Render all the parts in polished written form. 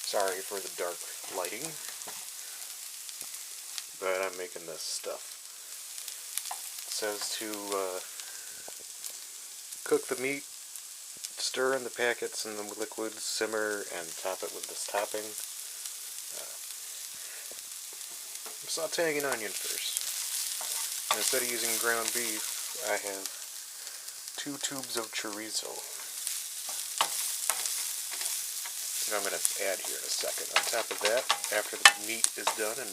Sorry for the dark lighting, but I'm making this stuff. It says to cook the meat, stir in the packets and the liquid, simmer, and top it with this topping. I'm sauteing an onion first. And instead of using ground beef, I have 2 tubes of chorizo. I'm going to add here in a second. On top of that, after the meat is done and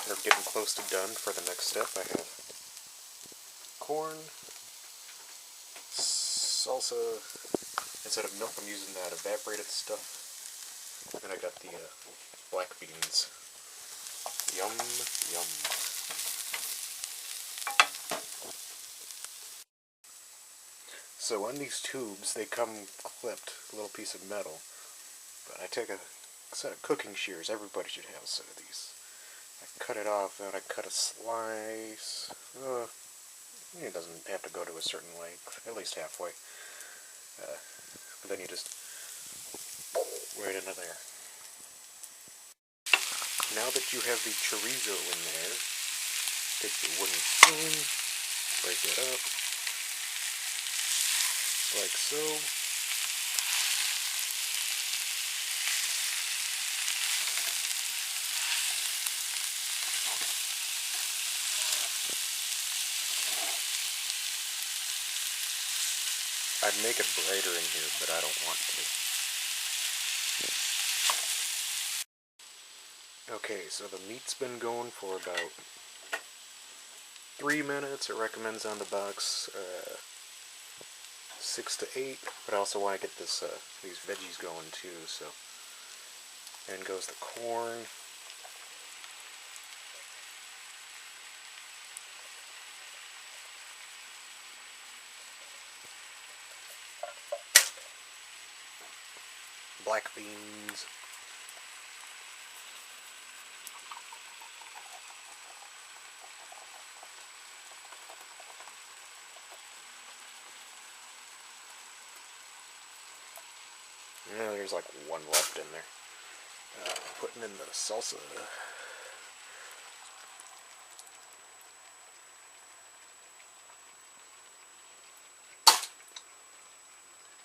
we're getting close to done for the next step, I have corn, salsa. Instead of milk, I'm using that evaporated stuff. And I got the black beans. Yum, yum. So on these tubes, they come clipped, a little piece of metal. But I take a set of cooking shears. Everybody should have a set of these. I cut it off, and I cut a slice. It doesn't have to go to a certain length, at least halfway. But then you just right into there. Now that you have the chorizo in there, take your wooden spoon, break it up, like so. I'd make it brighter in here, but I don't want to. Okay, so the meat's been going for about 3 minutes. It recommends on the box 6 to 8, but I also want to get this these veggies going too. So, in goes the corn. Black beans. Yeah, there's like one left in there. Putting in the salsa.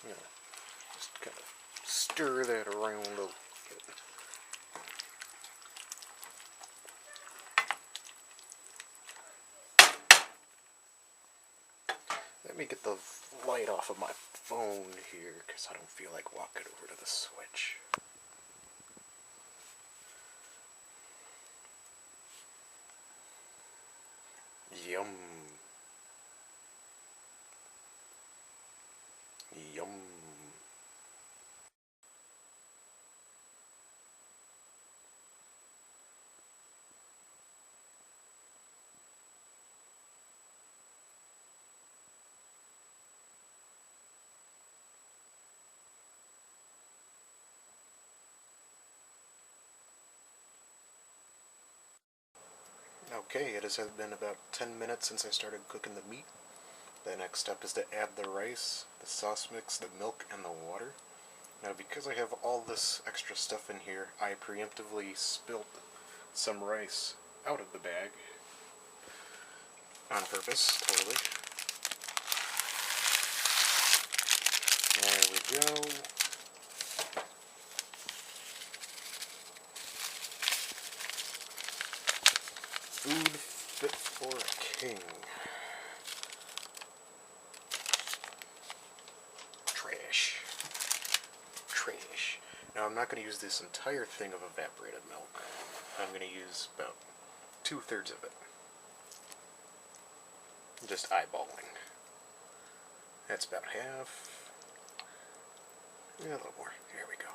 Yeah, just kind of stir that around a little bit. Let me get the light off of my phone here, because I don't feel like walking over to the switch. Yum. Yum. Okay, it has been about 10 minutes since I started cooking the meat. The next step is to add the rice, the sauce mix, the milk, and the water. Now, because I have all this extra stuff in here, I preemptively spilled some rice out of the bag. On purpose, totally. There we go. Food fit for a king. Trash. Trash. Now, I'm not going to use this entire thing of evaporated milk. I'm going to use about 2/3 of it. Just eyeballing. That's about half. Yeah, a little more. Here we go.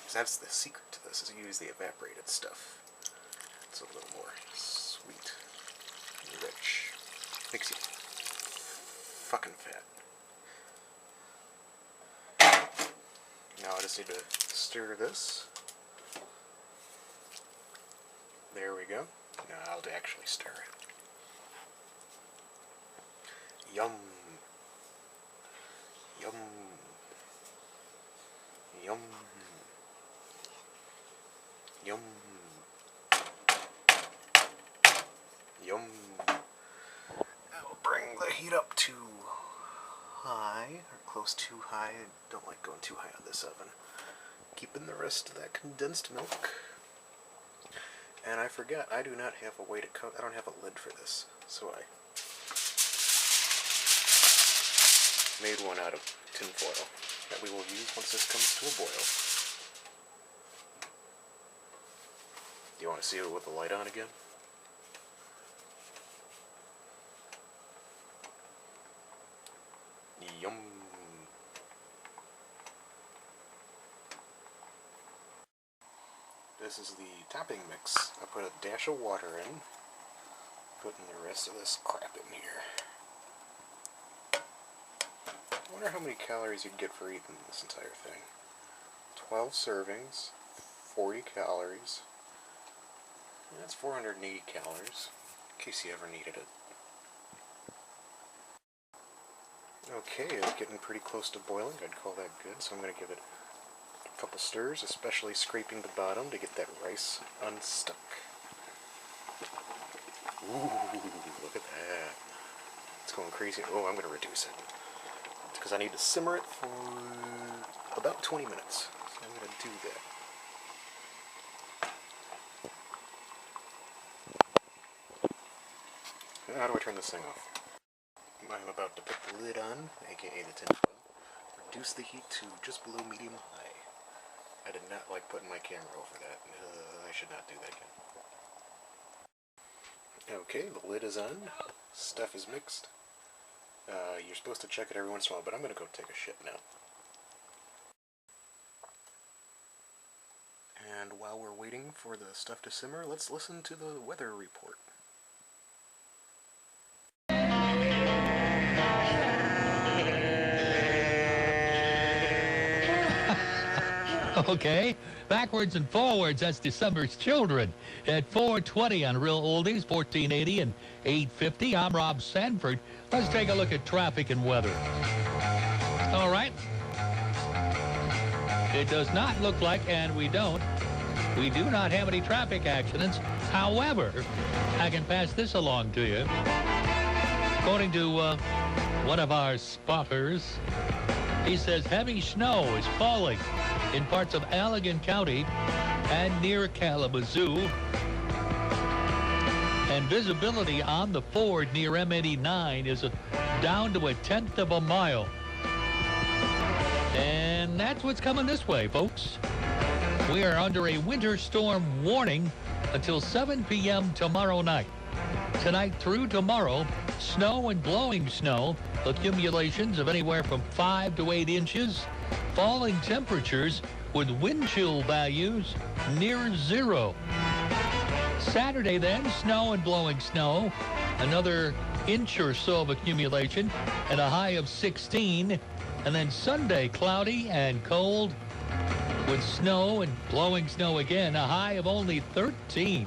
So that's the secret to this, is you use the evaporated stuff. It's a little more sweet and rich. Makes you fucking fat. Now I just need to stir this. There we go. Now I'll actually stir it. Yum. Yum. Yum. Yum. Yum. I'll bring the heat up to high, or close to high. I don't like going too high on this oven. Keeping the rest of that condensed milk. And I forgot, I do not have a way to coat. I don't have a lid for this, so I made one out of tin foil that we will use once this comes to a boil. Do you want to see it with the light on again? Yum. This is the topping mix. I put a dash of water in, putting the rest of this crap in here. I wonder how many calories you'd get for eating this entire thing. 12 servings, 40 calories. That's 480 calories, in case you ever needed it. Okay, it's getting pretty close to boiling. I'd call that good, so I'm going to give it a couple stirs, especially scraping the bottom to get that rice unstuck. Ooh, look at that. It's going crazy. Oh, I'm going to reduce it, because I need to simmer it for about 20 minutes. So I'm going to do that. How do I turn this thing off? I'm about to put the lid on, aka the tin foil. Reduce the heat to just below medium high. I did not like putting my camera over that. I should not do that again. Okay, the lid is on. Stuff is mixed. You're supposed to check it every once in a while, but I'm going to go take a shit now. And while we're waiting for the stuff to simmer, let's listen to the weather report. Okay, backwards and forwards, that's December's children. At 4:20 on Real Oldies, 1480 and 850, I'm Rob Sanford. Let's take a look at traffic and weather. All right. It does not look like, and we do not have any traffic accidents. However, I can pass this along to you. According to one of our spotters, he says heavy snow is falling in parts of Allegan County and near Kalamazoo. And visibility on the Ford near M89 is down to 1/10 of a mile. And that's what's coming this way, folks. We are under a winter storm warning until 7 p.m. tomorrow night. Tonight through tomorrow, snow and blowing snow, accumulations of anywhere from 5 to 8 inches, falling temperatures with wind chill values near zero. Saturday then, snow and blowing snow, another inch or so of accumulation and a high of 16. And then Sunday, cloudy and cold with snow and blowing snow again, a high of only 13.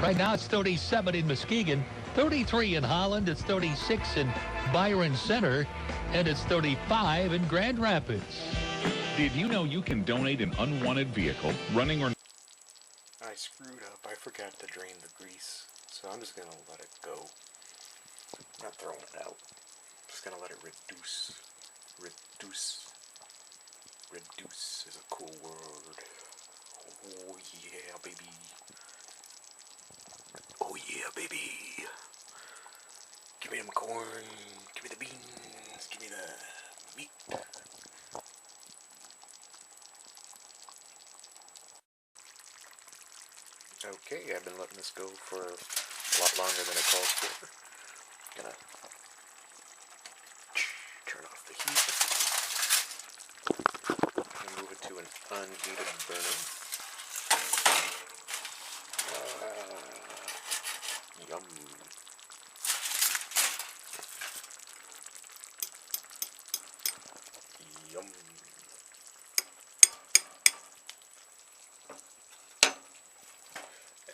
Right now it's 37 in Muskegon, 33 in Holland, it's 36 in Byron Center, and it's 35 in Grand Rapids. Did you know you can donate an unwanted vehicle, running or... I screwed up. I forgot to drain the grease, so I'm just going to let it go. I'm not throwing it out. I'm just going to let it reduce. Reduce. Reduce is a cool word. Oh yeah, baby. Oh yeah, baby. Give me them corn. Give me the beans. Give me the meat. Okay, I've been letting this go for a lot longer than it calls for. Gonna turn off the heat and move it to an unheated burner. Yum. Yum.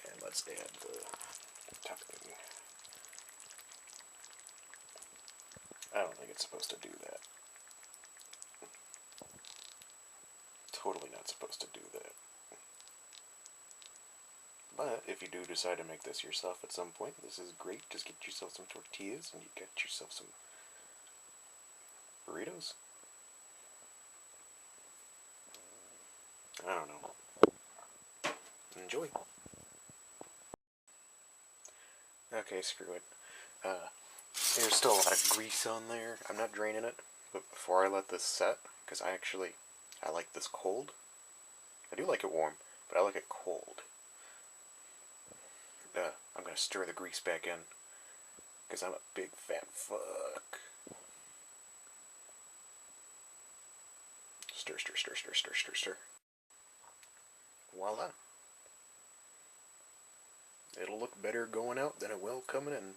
And let's add the topping. I don't think it's supposed to do that. totally not supposed to do that. But if you do decide to make this yourself at some point, this is great. Just get yourself some tortillas and you get yourself some burritos. I don't know. Enjoy. Okay, screw it. There's still a lot of grease on there. I'm not draining it, but before I let this set, because I like this cold. I do like it warm, but I like it cold. I'm gonna stir the grease back in, because I'm a big fat fuck. Stir, stir, stir, stir, stir, stir, stir. Voila. It'll look better going out than it will coming in.